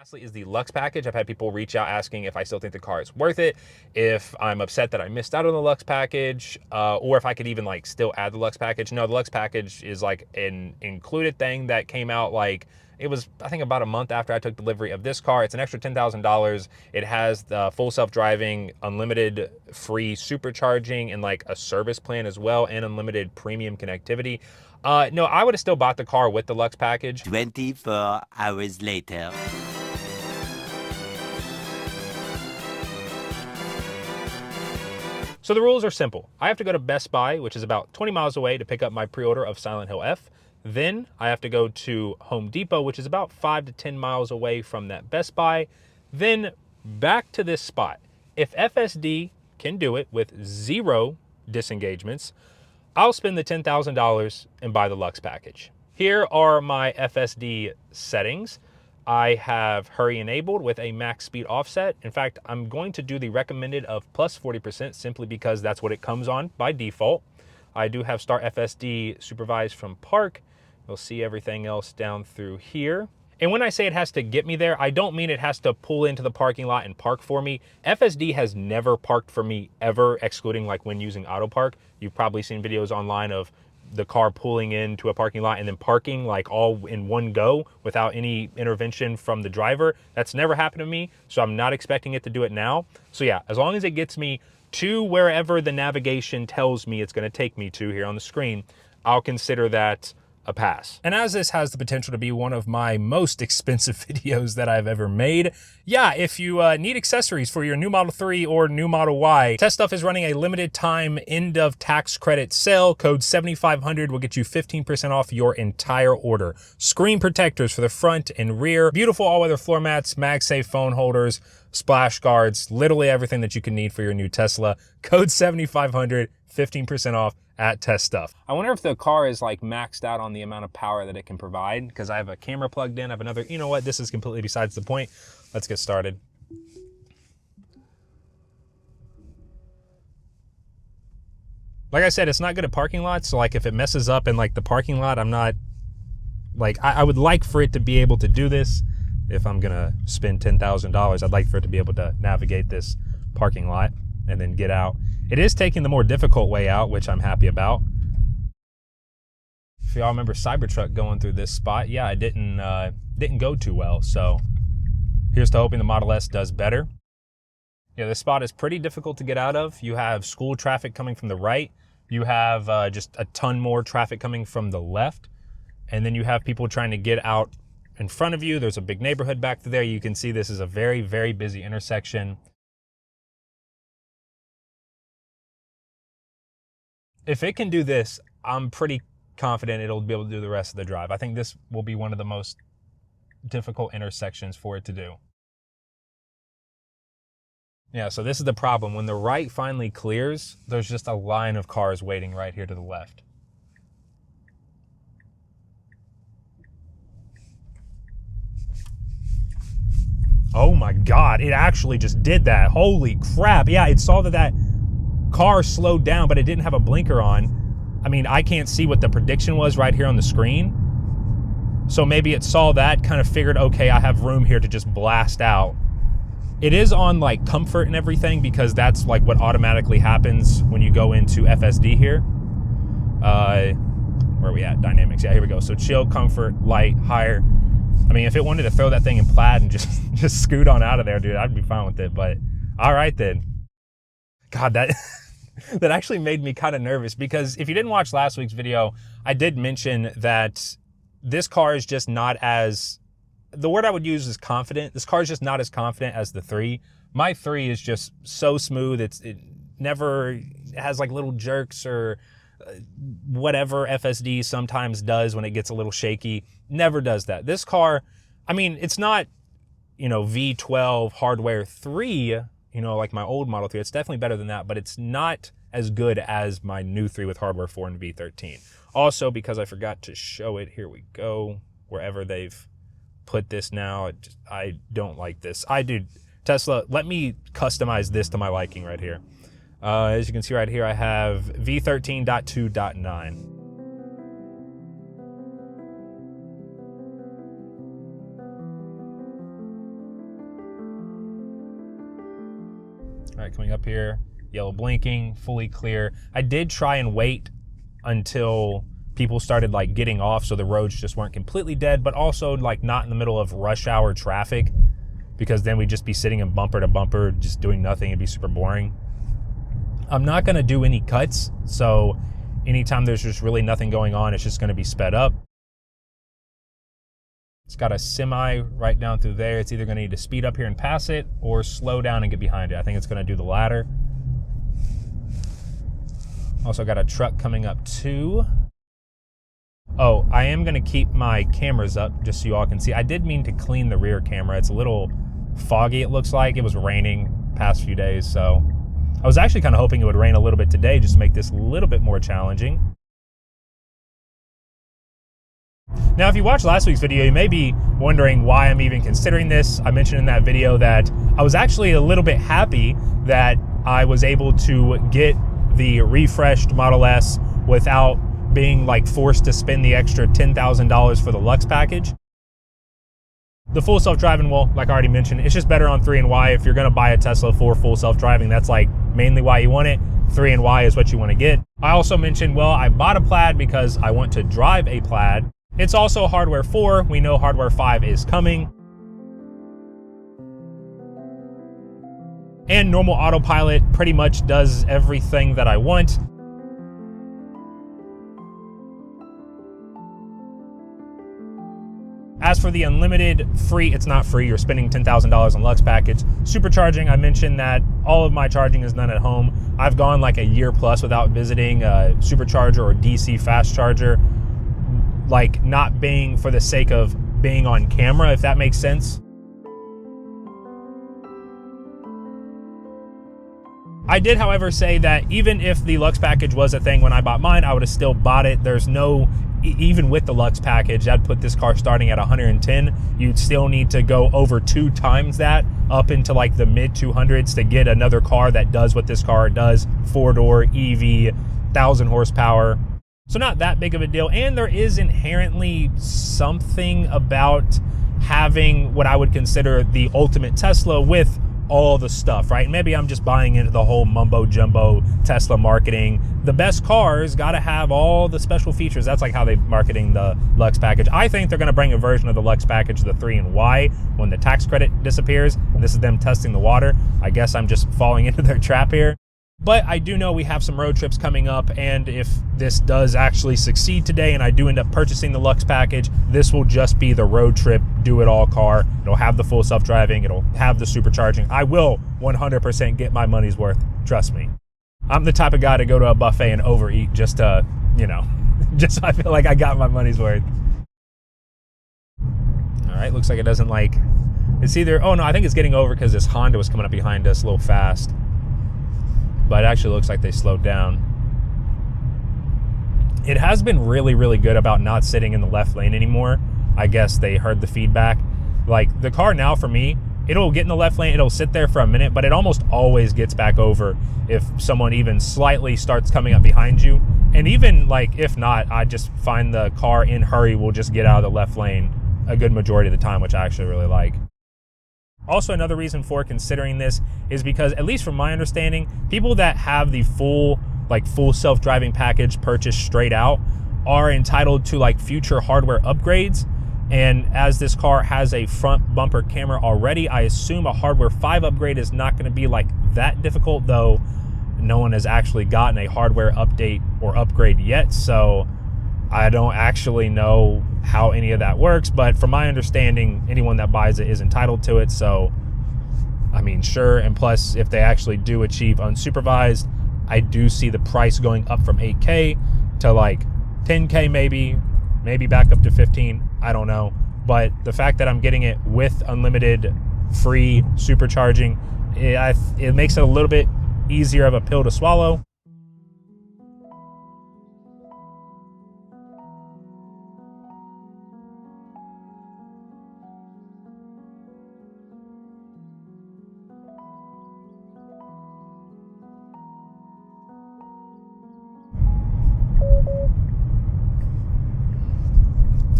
Lastly is the Luxe Package. I've had people reach out asking if I still think the car is worth it, if I'm upset that I missed out on the Luxe Package, or if I could even like still add the Luxe Package. No, the Luxe Package is like an included thing that came out like, it was, I think, about a month after I took delivery of this car. It's an extra $10,000. It has the full self-driving, unlimited free supercharging, and like a service plan as well, and unlimited premium connectivity. No, I would have still bought the car with the Luxe Package. 24 hours later. So the rules are simple. I have to go to Best Buy, which is about 20 miles away, to pick up my pre-order of Silent Hill F. Then I have to go to Home Depot, which is about 5 to 10 miles away from that Best Buy. Then back to this spot. If FSD can do it with 0 disengagements, I'll spend the $10,000 and buy the Luxe Package. Here are my FSD settings. I have hurry enabled with a max speed offset. In fact, I'm going to do the recommended of plus 40% simply because that's what it comes on by default. I do have Start FSD supervised from park. You'll see everything else down through here. And when I say it has to get me there, I don't mean it has to pull into the parking lot and park for me. FSD has never parked for me ever, excluding like when using auto park. You've probably seen videos online of the car pulling into a parking lot and then parking like all in one go without any intervention from the driver. That's never happened to me, so I'm not expecting it to do it now. So yeah, as long as it gets me to wherever the navigation tells me it's gonna take me to here on the screen, I'll consider that a pass. And as this has the potential to be one of my most expensive videos that I've ever made, yeah, if you need accessories for your new Model 3 or new Model Y, Test Stuff is running a limited time end of tax credit sale. Code 7500 will get you 15% off your entire order. Screen protectors for the front and rear, beautiful all-weather floor mats, MagSafe phone holders, splash guards, literally everything that you can need for your new Tesla. Code 7500, 15% off at Test Stuff. I wonder if the car is like maxed out on the amount of power that it can provide, because I have a camera plugged in. I have another, you know what, this is completely besides the point. Let's get started. Like I said, it's not good at parking lots. So like if it messes up in like the parking lot, I'm not like, I would like for it to be able to do this. If I'm gonna spend $10,000, I'd like for it to be able to navigate this parking lot and then get out. It is taking the more difficult way out, which I'm happy about. If y'all remember Cybertruck going through this spot, yeah, it didn't go too well. So here's to hoping the Model S does better. Yeah, this spot is pretty difficult to get out of. You have school traffic coming from the right. You have just a ton more traffic coming from the left. And then you have people trying to get out in front of you. There's a big neighborhood back there. You can see this is a very, very busy intersection. If it can do this, I'm pretty confident it'll be able to do the rest of the drive. I think this will be one of the most difficult intersections for it to do. Yeah, so this is the problem. When the right finally clears, there's just a line of cars waiting right here to the left. Oh my God, it actually just did that. Holy crap. Yeah, it saw that car slowed down, but it didn't have a blinker on. I mean, I can't see what the prediction was right here on the screen. So maybe it saw that, kind of figured, okay, I have room here to just blast out. It is on like comfort and everything because that's like what automatically happens when you go into FSD here. Where are we at? Dynamics. Yeah, here we go. So chill, comfort, light, higher. I mean, if it wanted to throw that thing in plaid and just scoot on out of there, dude, I'd be fine with it. But all right then. God, that that actually made me kind of nervous because if you didn't watch last week's video, I did mention that this car is just not as, the word I would use is confident. This car is just not as confident as the 3. My 3 is just so smooth. It never has like little jerks or whatever FSD sometimes does when it gets a little shaky. Never does that. This car, I mean, it's not, you know, V12 hardware 3, you know, like my old Model 3. It's definitely better than that, but it's not as good as my new 3 with hardware 4 and V13. Also, because I forgot to show it, here we go, wherever they've put this now, I don't like this. Tesla, let me customize this to my liking right here. As you can see right here, I have V13.2.9. All right, coming up here, yellow blinking, fully clear. I did try and wait until people started like getting off so the roads just weren't completely dead, but also like not in the middle of rush hour traffic, because then we'd just be sitting in bumper to bumper just doing nothing. It'd be super boring. I'm not gonna do any cuts, so anytime there's just really nothing going on, it's just gonna be sped up. It's got a semi right down through there. It's either gonna need to speed up here and pass it or slow down and get behind it. I think it's gonna do the latter. Also got a truck coming up too. Oh, I am gonna keep my cameras up just so you all can see. I did mean to clean the rear camera. It's a little foggy, it looks like. It was raining past few days, so I was actually kind of hoping it would rain a little bit today just to make this a little bit more challenging. Now, if you watched last week's video, you may be wondering why I'm even considering this. I mentioned in that video that I was actually a little bit happy that I was able to get the refreshed Model S without being like forced to spend the extra $10,000 for the Luxe package. The full self-driving, well, like I already mentioned, it's just better on 3 and Y. If you're gonna buy a Tesla for full self-driving, that's like mainly why you want it. 3 and Y is what you wanna get. I also mentioned, well, I bought a Plaid because I want to drive a Plaid. It's also hardware 4. We know hardware 5 is coming. And normal autopilot pretty much does everything that I want. As for the unlimited free, it's not free. You're spending $10,000 on Luxe package. Supercharging, I mentioned that all of my charging is done at home. I've gone like a year plus without visiting a supercharger or DC fast charger, like not being for the sake of being on camera, if that makes sense. I did, however, say that even if the Luxe package was a thing when I bought mine, I would have still bought it. There's no, even with the Luxe package, I'd put this car starting at 110. You'd still need to go over 2 times that, up into like the mid 200s to get another car that does what this car does. 4-door, EV, 1,000 horsepower. So not that big of a deal. And there is inherently something about having what I would consider the ultimate Tesla with all the stuff, right? Maybe I'm just buying into the whole mumbo jumbo Tesla marketing. The best cars got to have all the special features. That's like how they're marketing the Luxe package. I think they're going to bring a version of the Luxe package, the 3 and Y, when the tax credit disappears. And this is them testing the water. I guess I'm just falling into their trap here. But I do know we have some road trips coming up, and if this does actually succeed today and I do end up purchasing the Luxe package, this will just be the road trip do-it-all car. It'll have the full self-driving, it'll have the supercharging. I will 100% get my money's worth, trust me. I'm the type of guy to go to a buffet and overeat just to, you know, just so I feel like I got my money's worth. All right, looks like it doesn't like, it's either, oh no, I think it's getting over because this Honda was coming up behind us a little fast. But it actually looks like they slowed down. It has been really, really good about not sitting in the left lane anymore. I guess they heard the feedback. Like the car now for me, it'll get in the left lane, it'll sit there for a minute, but it almost always gets back over if someone even slightly starts coming up behind you. And even like, if not, I just find the car in hurry will just get out of the left lane a good majority of the time, which I actually really like. Also, another reason for considering this is because, at least from my understanding, people that have the full self-driving package purchased straight out are entitled to like future hardware upgrades. And as this car has a front bumper camera already, I assume a hardware 5 upgrade is not going to be like that difficult, though no one has actually gotten a hardware update or upgrade yet. So I don't actually know how any of that works, but from my understanding, anyone that buys it is entitled to it. So, I mean, sure. And plus, if they actually do achieve unsupervised, I do see the price going up from 8K to like 10K, maybe back up to 15. I don't know. But the fact that I'm getting it with unlimited free supercharging, it makes it a little bit easier of a pill to swallow.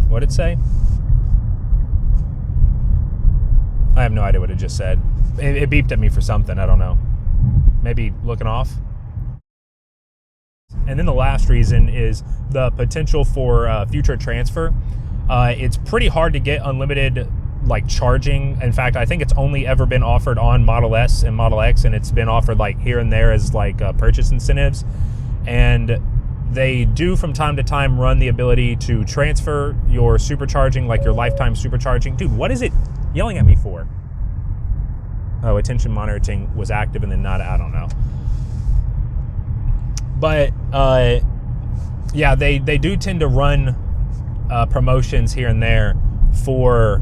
What'd it say? I have no idea what it just said. It beeped at me for something, I don't know. maybe looking off. And then the last reason is the potential for future transfer. It's pretty hard to get unlimited like charging. In fact, I think it's only ever been offered on Model S and Model X, and it's been offered like here and there as like purchase incentives. And they do from time to time run the ability to transfer your supercharging, like your lifetime supercharging. Dude, what is it yelling at me for? Oh, attention monitoring was active and then not, I don't know. But yeah, they do tend to run promotions here and there for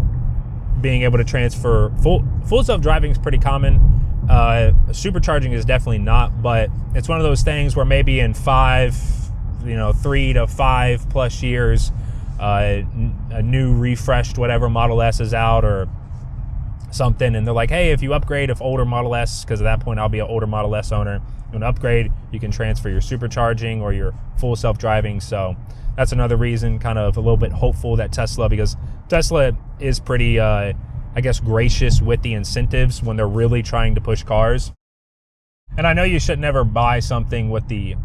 being able to transfer. Full self-driving is pretty common. Supercharging is definitely not, but it's one of those things where maybe in 3 to 5 plus years, a new refreshed whatever Model S is out or something, and they're like, hey, if you upgrade of older Model S, because at that point I'll be an older Model S owner, you want to upgrade, you can transfer your supercharging or your full self-driving. So that's another reason, kind of a little bit hopeful that Tesla, because Tesla is pretty, I guess, gracious with the incentives when they're really trying to push cars. And I know you should never buy something with the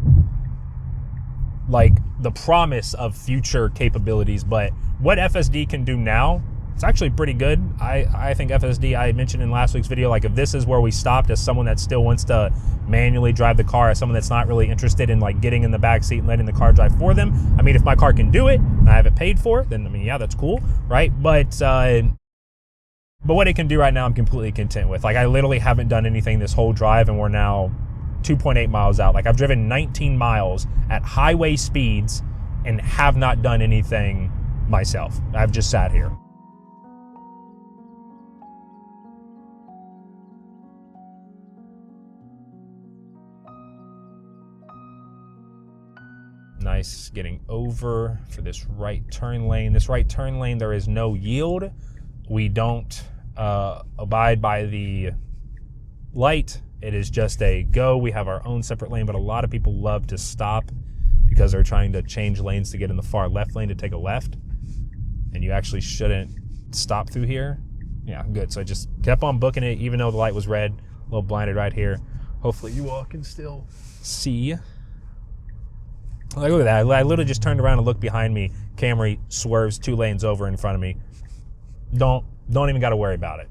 promise of future capabilities, but what FSD can do now, it's actually pretty good. I think FSD, I mentioned in last week's video, like if this is where we stopped as someone that still wants to manually drive the car, as someone that's not really interested in like getting in the back seat and letting the car drive for them. I mean, if my car can do it and I have it paid for, then I mean, yeah, that's cool, right? But what it can do right now, I'm completely content with. Like I literally haven't done anything this whole drive, and we're now 2.8 miles out. Like I've driven 19 miles at highway speeds and have not done anything myself. I've just sat here. Nice getting over for this right turn lane. This right turn lane, there is no yield. We don't abide by the light. It is just a go. We have our own separate lane, but a lot of people love to stop because they're trying to change lanes to get in the far left lane to take a left. And you actually shouldn't stop through here. Yeah, good. So I just kept on booking it, even though the light was red. A little blinded right here. Hopefully you all can still see. Like, look at that. I literally just turned around and looked behind me. Camry swerves 2 lanes over in front of me. Don't even got to worry about it.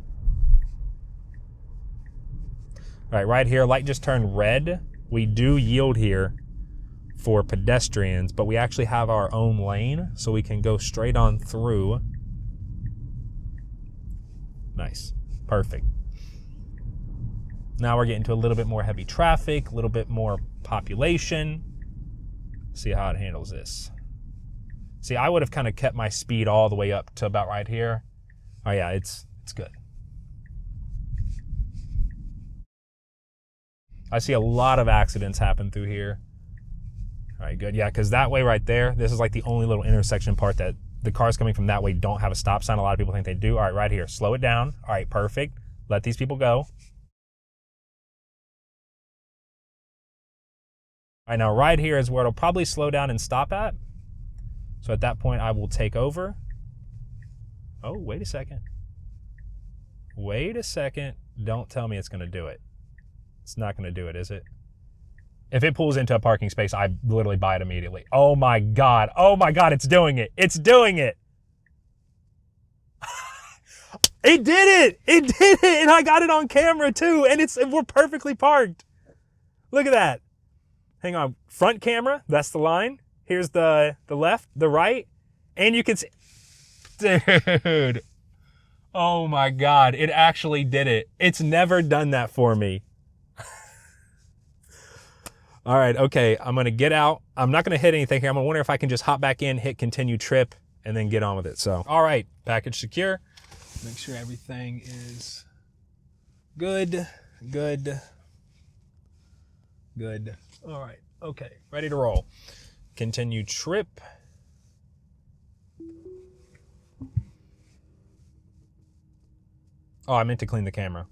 All right here, light just turned red. We do yield here for pedestrians, but we actually have our own lane, so we can go straight on through. Nice. Perfect. Now we're getting to a little bit more heavy traffic, a little bit more population. See how it handles this. See, I would have kind of kept my speed all the way up to about right here. Oh yeah, it's good. I see a lot of accidents happen through here. All right, good. Yeah, because that way right there, this is like the only little intersection part that the cars coming from that way don't have a stop sign. A lot of people think they do. All right, right here, slow it down. All right, perfect. Let these people go. All right, now right here is where it'll probably slow down and stop at. So at that point, I will take over. Oh, wait a second. Wait a second. Don't tell me it's going to do it. It's not going to do it, is it? If it pulls into a parking space, I literally buy it immediately. Oh my God. Oh my God, it's doing it. It's doing it. It did it. It did it. And I got it on camera too. And we're perfectly parked. Look at that. Hang on. Front camera. That's the line. Here's the left, the right. And you can see. Dude. Oh my God. It actually did it. It's never done that for me. All right, okay, I'm gonna get out. I'm not gonna hit anything here. I'm gonna wonder if I can just hop back in, hit continue trip, and then get on with it. So, all right, package secure. Make sure everything is good. All right, okay, ready to roll. Continue trip. Oh, I meant to clean the camera.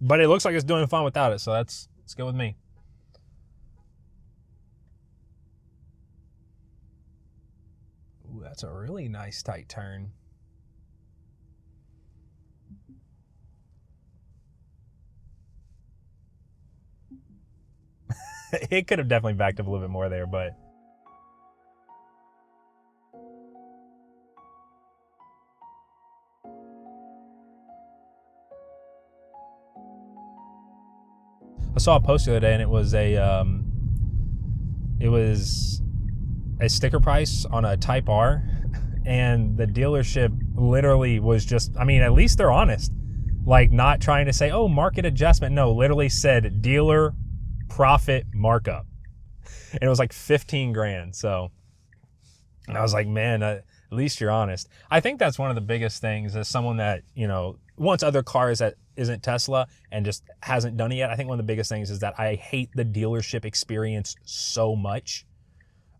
But it looks like it's doing fine without it, so let's go with me. Ooh, that's a really nice tight turn. It could have definitely backed up a little bit more there, but I saw a post the other day, and it was a sticker price on a Type R, and the dealership literally was just, I mean, at least they're honest, like not trying to say, oh, market adjustment. No, literally said dealer profit markup, and it was like 15 grand. So, and I was like, man, at least you're honest. I think that's one of the biggest things as someone that, you know, wants other cars that isn't Tesla and just hasn't done it yet. I think one of the biggest things is that I hate the dealership experience so much.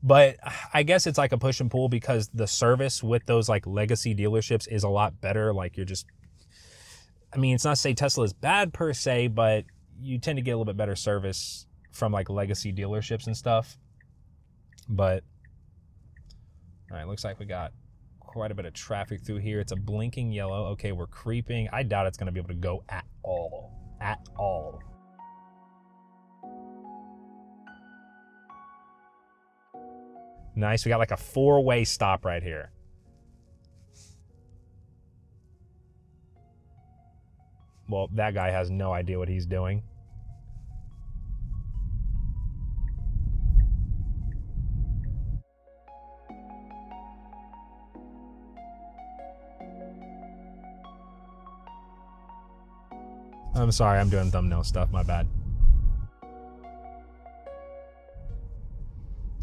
But I guess it's like a push and pull, because the service with those like legacy dealerships is a lot better. Like you're just, I mean, it's not to say Tesla is bad per se, but you tend to get a little bit better service from like legacy dealerships and stuff. But all right, looks like we got quite a bit of traffic through here. It's a blinking yellow. Okay, we're creeping. I doubt it's going to be able to go at all. At all. Nice. We got like a 4-way stop right here. Well, that guy has no idea what he's doing. I'm sorry, I'm doing thumbnail stuff, my bad.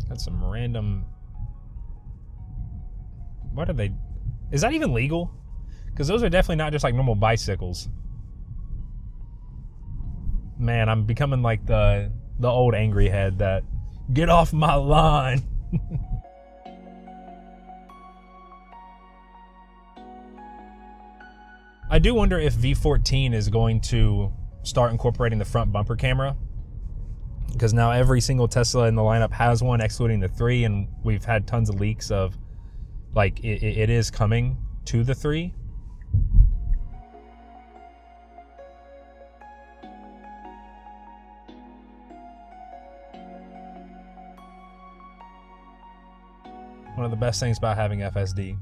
Got some random... What are they... Is that even legal? Because those are definitely not just like normal bicycles. Man, I'm becoming like the old angry head that... Get off my lawn! I do wonder if V14 is going to start incorporating the front bumper camera, because now every single Tesla in the lineup has one, excluding the 3, and we've had tons of leaks of like it is coming to the 3. One of the best things about having FSD.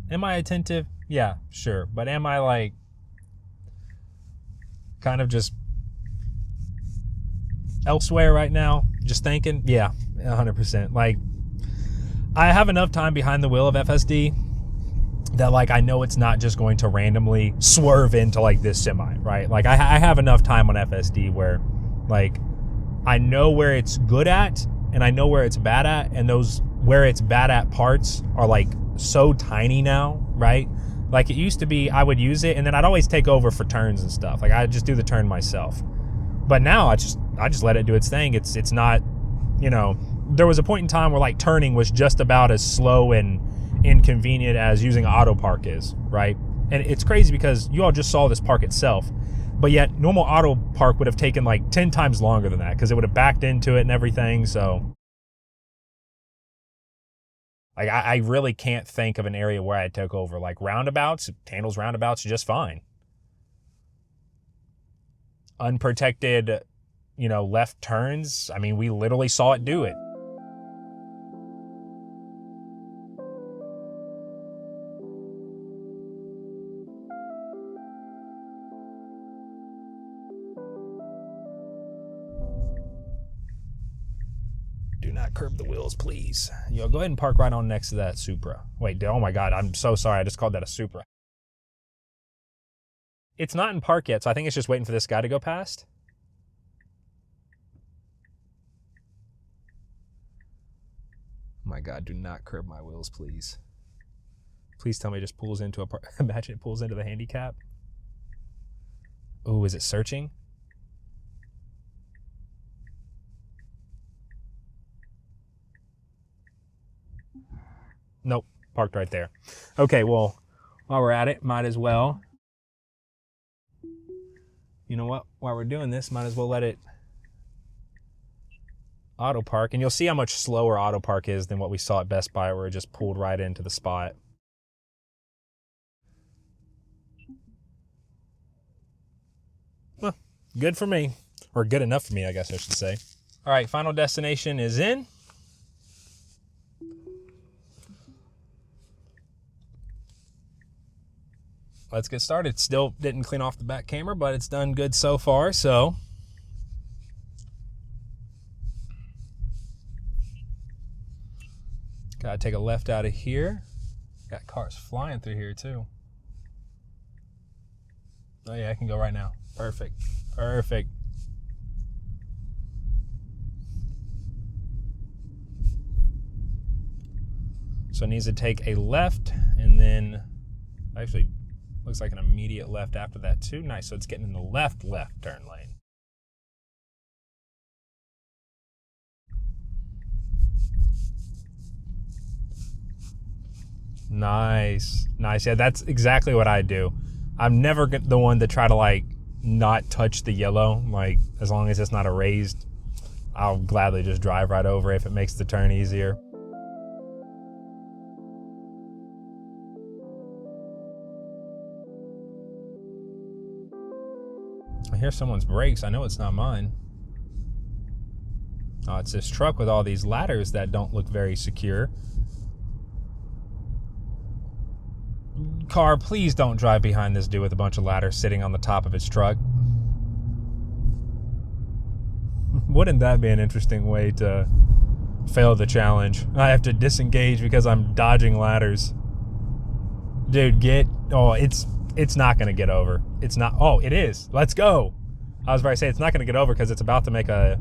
Am I attentive? Yeah, sure. But am I like kind of just elsewhere right now? Just thinking? Yeah, 100%. Like, I have enough time behind the wheel of FSD that like I know it's not just going to randomly swerve into like this semi, right? Like I have enough time on FSD where like I know where it's good at and I know where it's bad at, and those where it's bad at parts are like so tiny now, right? Like it used to be I would use it and then I'd always take over for turns and stuff. Like I'd just do the turn myself. But now I just let it do its thing. It's not, you know, there was a point in time where like turning was just about as slow and inconvenient as using auto park is, right? And it's crazy because you all just saw this park itself, but yet normal auto park would have taken like 10 times longer than that because it would have backed into it and everything. So like I really can't think of an area where I took over. Like roundabouts, handles roundabouts just fine. Unprotected, you know, left turns, I mean, we literally saw it do it. Do not curb the wheels, please. Yo, go ahead and park right on next to that Supra. Wait, oh my God, I'm so sorry. I just called that a Supra. It's not in park yet, so I think it's just waiting for this guy to go past. Oh my God, do not curb my wheels, please. Please tell me it just pulls into a park. Imagine it pulls into the handicap. Oh, is it searching? Nope, parked right there. Okay, well, while we're at it, might as well. You know what? While we're doing this, might as well let it auto park. And you'll see how much slower auto park is than what we saw at Best Buy, where it just pulled right into the spot. Well, good for me. Or good enough for me, I guess I should say. All right, final destination is in. Let's get started. Still didn't clean off the back camera, but it's done good so far, so. Gotta take a left out of here. Got cars flying through here too. Oh yeah, I can go right now. Perfect, perfect. So it needs to take a left and then, actually looks like an immediate left after that too. Nice, so it's getting in the left turn lane. Nice, nice. Yeah, that's exactly what I do. I'm never the one to try to like not touch the yellow. Like as long as it's not erased, I'll gladly just drive right over if it makes the turn easier. I hear someone's brakes. I know it's not mine. Oh, it's this truck with all these ladders that don't look very secure. Car, please don't drive behind this dude with a bunch of ladders sitting on the top of his truck. Wouldn't that be an interesting way to fail the challenge? I have to disengage because I'm dodging ladders. Dude, it's not going to get over. It's not. Oh, it is. Let's go. I was about to say it's not going to get over because it's about to make a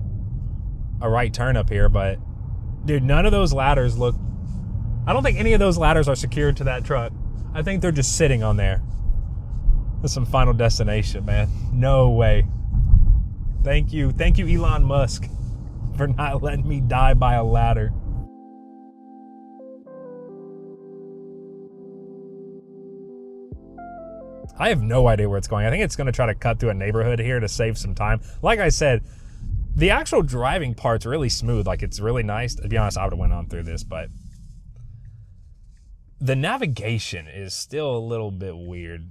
right turn up here, but dude, none of those ladders look. I don't think any of those ladders are secured to that truck. I think they're just sitting on there. That's some Final Destination, man. No way. Thank you, Elon Musk, for not letting me die by a ladder. I have no idea where it's going. I think it's going to try to cut through a neighborhood here to save some time. Like I said, the actual driving part's really smooth. Like, it's really nice. To be honest, I would have went on through this, but the navigation is still a little bit weird.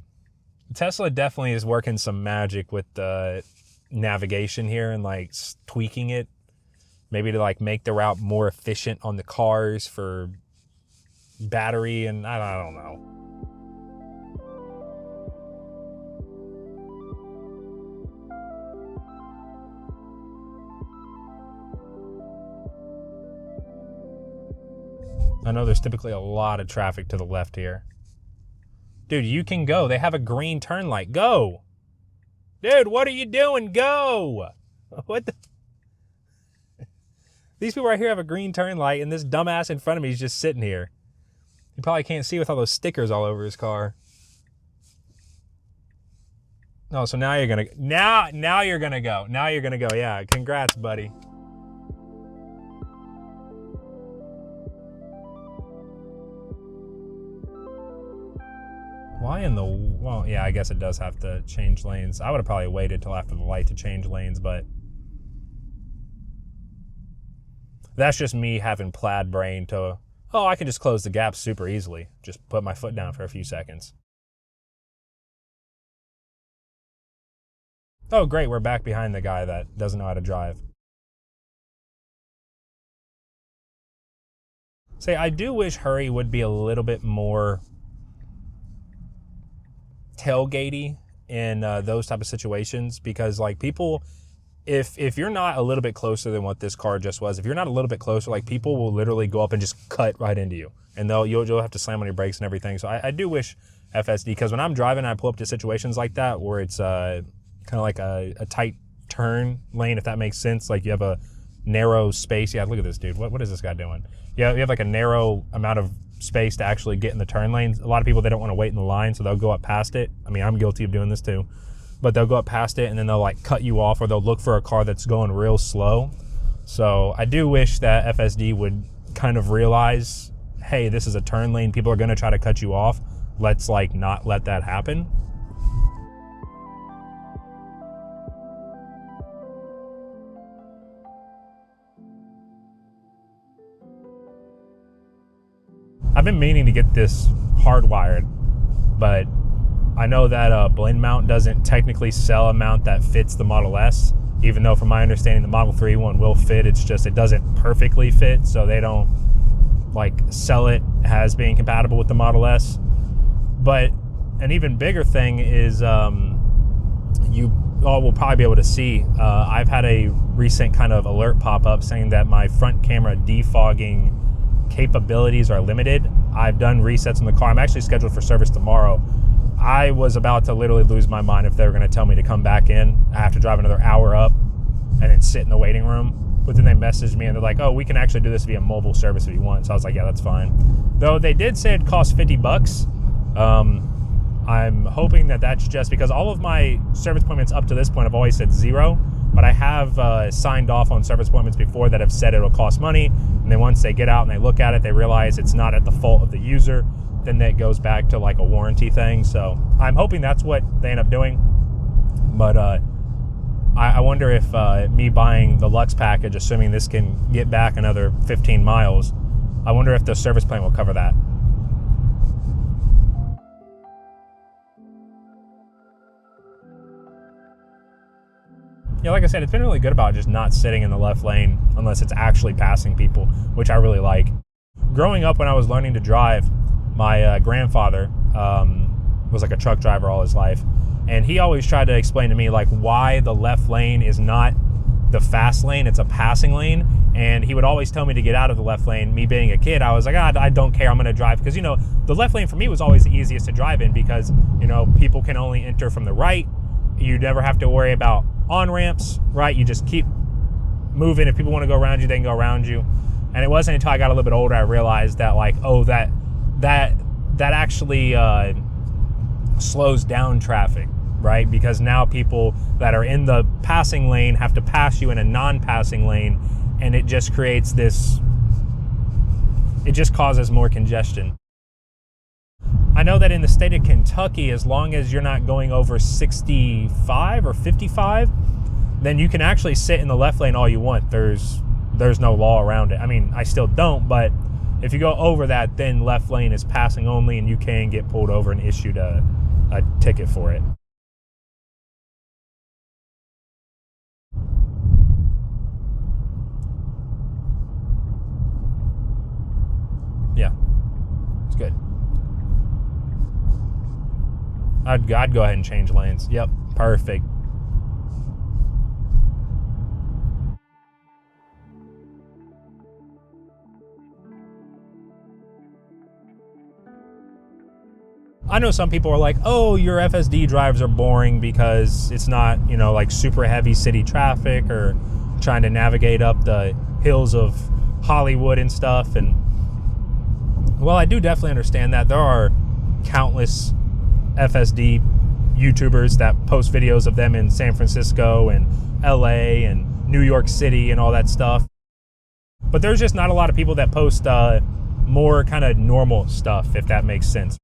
Tesla definitely is working some magic with the navigation here and like tweaking it, maybe to like make the route more efficient on the cars for battery, and I don't know. I know there's typically a lot of traffic to the left here. Dude, you can go. They have a green turn light. Go. Dude, what are you doing? Go. What the? These people right here have a green turn light, and this dumbass in front of me is just sitting here. You probably can't see with all those stickers all over his car. Oh, so now you're gonna now you're gonna go. Now you're gonna go. Yeah, congrats, buddy. Why in the, well, yeah, I guess it does have to change lanes. I would have probably waited till after the light to change lanes, but that's just me having plaid brain to, oh, I can just close the gap super easily. Just put my foot down for a few seconds. Oh, great, we're back behind the guy that doesn't know how to drive. Say, I do wish Hurry would be a little bit more tailgatey in those type of situations, because like people, if you're not a little bit closer than what this car just was, if you're not a little bit closer, like people will literally go up and just cut right into you, and you'll have to slam on your brakes and everything. So I do wish FSD, because when I'm driving, I pull up to situations like that where it's kind of like a tight turn lane, if that makes sense. Like you have a narrow space. Yeah, look at this dude. What is this guy doing? Yeah, you have like a narrow amount of space to actually get in the turn lanes. A lot of people, they don't want to wait in the line, so they'll go up past it. I mean, I'm guilty of doing this too, but they'll go up past it and then they'll like cut you off, or they'll look for a car that's going real slow. So I do wish that FSD would kind of realize, hey, this is a turn lane. People are going to try to cut you off. Let's like not let that happen. I've been meaning to get this hardwired, but I know that blend mount doesn't technically sell a mount that fits the Model S. even though from my understanding the Model 3 one will fit. It's just it doesn't perfectly fit, so they don't like sell it as being compatible with the Model S. But an even bigger thing is you all will probably be able to see, I've had a recent kind of alert pop up saying that my front camera defogging capabilities are limited. I've done resets in the car. I'm actually scheduled for service tomorrow. I was about to literally lose my mind if they were going to tell me to come back in. I have to drive another hour up and then sit in the waiting room. But then they messaged me and they're like, oh, we can actually do this via mobile service if you want. So I was like, yeah, that's fine. Though they did say it cost $50. I'm hoping that that's just because all of my service appointments up to this point have always said 0, but I have signed off on service appointments before that have said it'll cost money, and then once they get out and they look at it, they realize it's not at the fault of the user, then that goes back to like a warranty thing. So I'm hoping that's what they end up doing. But I wonder if me buying the Luxe package, assuming this can get back another 15 miles, I wonder if the service plan will cover that. Yeah, like I said, it's been really good about just not sitting in the left lane unless it's actually passing people, which I really like. Growing up when I was learning to drive, my grandfather was like a truck driver all his life, and he always tried to explain to me like why the left lane is not the fast lane, it's a passing lane. And he would always tell me to get out of the left lane. Me being a kid, I was like, I don't care, I'm gonna drive. Because, you know, the left lane for me was always the easiest to drive in because, you know, people can only enter from the right. You never have to worry about on-ramps, right? You just keep moving. If people want to go around you, they can go around you. And it wasn't until I got a little bit older I realized that, like, oh, that actually slows down traffic, right? Because now people that are in the passing lane have to pass you in a non-passing lane, and it just creates this, it just causes more congestion. I know that in the state of Kentucky, as long as you're not going over 65 or 55, then you can actually sit in the left lane all you want. There's no law around it. I mean, I still don't, but if you go over that, then left lane is passing only, and you can get pulled over and issued a ticket for it. Yeah, it's good. I'd go ahead and change lanes. Yep, perfect. I know some people are like, oh, your FSD drives are boring because it's not, you know, like super heavy city traffic or trying to navigate up the hills of Hollywood and stuff. And well, I do definitely understand that. There are countless FSD YouTubers that post videos of them in San Francisco and LA and New York City and all that stuff. But there's just not a lot of people that post more kind of normal stuff, if that makes sense.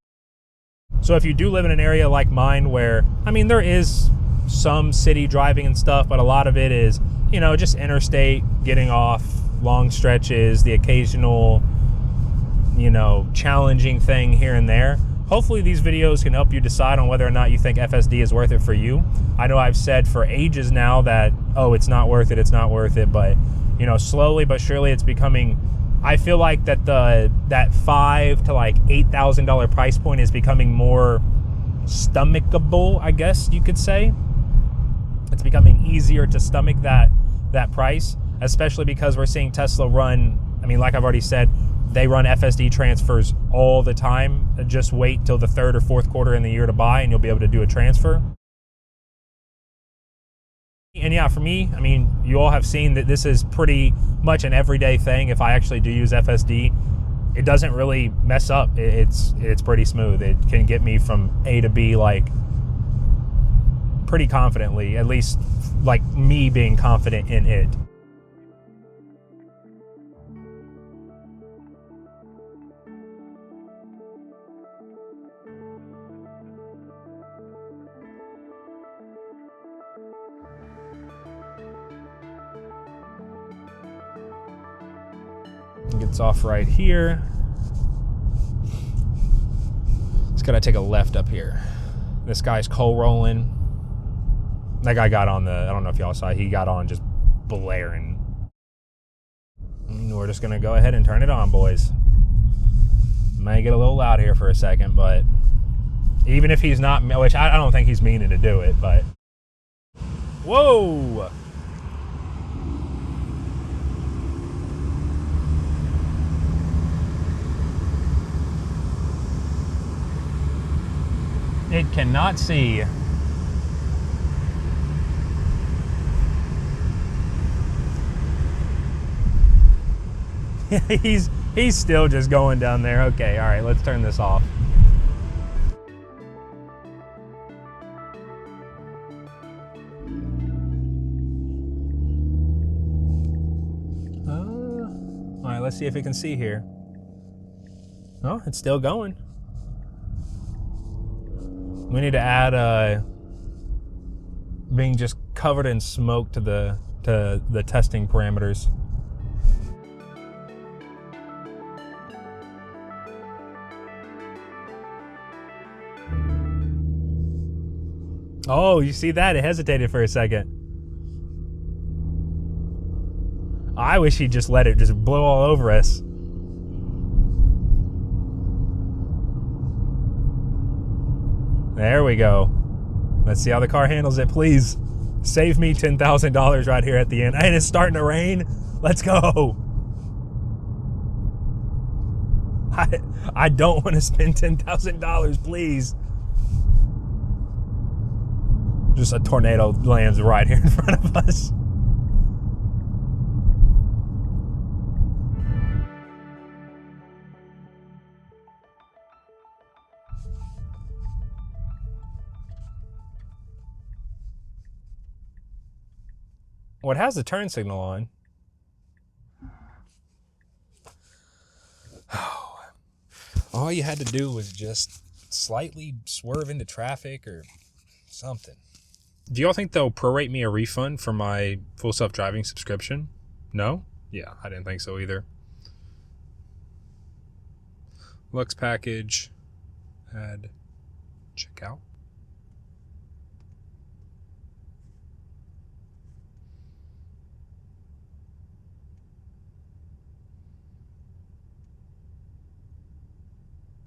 So if you do live in an area like mine where, I mean, there is some city driving and stuff, but a lot of it is, you know, just interstate, getting off long stretches, the occasional, you know, challenging thing here and there. Hopefully these videos can help you decide on whether or not you think FSD is worth it for you. I know I've said for ages now that, oh, it's not worth it, but, you know, slowly but surely it's becoming, I feel like that that $5,000 to like $8,000 price point is becoming more stomachable, I guess you could say. It's becoming easier to stomach that price, especially because we're seeing Tesla run, I mean, like I've already said, they run FSD transfers all the time. Just wait till the third or fourth quarter in the year to buy and you'll be able to do a transfer. And yeah, for me, I mean, you all have seen that this is pretty much an everyday thing. If I actually do use FSD, it doesn't really mess up. It's pretty smooth. It can get me from A to B like pretty confidently, at least like me being confident in it. Gets off right here. Just gotta take a left up here. This guy's coal rolling. That guy got on I don't know if y'all saw, he got on just blaring. We're just going to go ahead and turn it on, boys. May get a little loud here for a second, but even if he's not, which I don't think he's meaning to do it, but. Whoa! It cannot see. He's still just going down there. Okay, all right, let's turn this off. All right, let's see if it can see here. Oh, it's still going. We need to add being just covered in smoke to the testing parameters. Oh, you see that? It hesitated for a second. I wish he'd just let it just blow all over us. There we go. Let's see how the car handles it, please. Save me $10,000 right here at the end. And it's starting to rain. Let's go. I don't want to spend $10,000, please. Just a tornado lands right here in front of us. Well, it has the turn signal on. Oh. All you had to do was just slightly swerve into traffic or something. Do y'all think they'll prorate me a refund for my full self-driving subscription? No? Yeah, I didn't think so either. Luxe Package. Add checkout.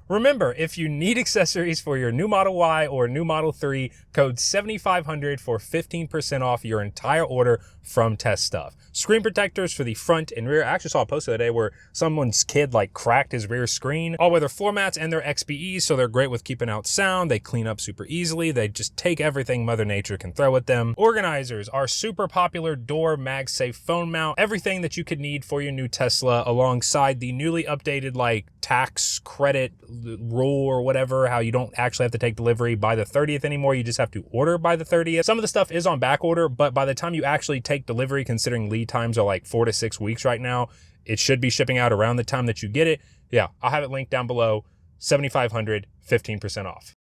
Remember, if you need accessories for your new Model Y or new Model 3, code 7500 for 15% off your entire order from Test Stuff. Screen protectors for the front and rear. I actually saw a post the other day where someone's kid like cracked his rear screen. All-weather floor mats and they're XPEs, so they're great with keeping out sound. They clean up super easily. They just take everything Mother Nature can throw at them. Organizers are super popular door MagSafe phone mount. Everything that you could need for your new Tesla alongside the newly updated like tax credit rule or whatever, how you don't actually have to take delivery by the 30th anymore. You just have to order by the 30th. Some of the stuff is on back order, but by the time you actually take delivery, considering lead times are like 4 to 6 weeks right now, it should be shipping out around the time that you get it. Yeah, I'll have it linked down below. 7,500, 15% off.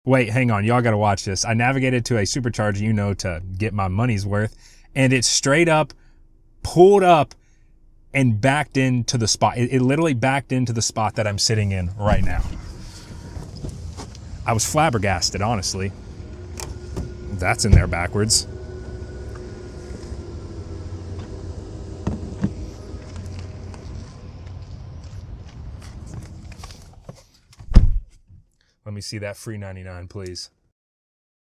Wait, hang on. Y'all got to watch this. I navigated to a Supercharging, to get my money's worth, and it straight up pulled up and backed into the spot. It literally backed into the spot that I'm sitting in right now. I was flabbergasted, honestly. That's in there backwards. Let me see that free 99, please.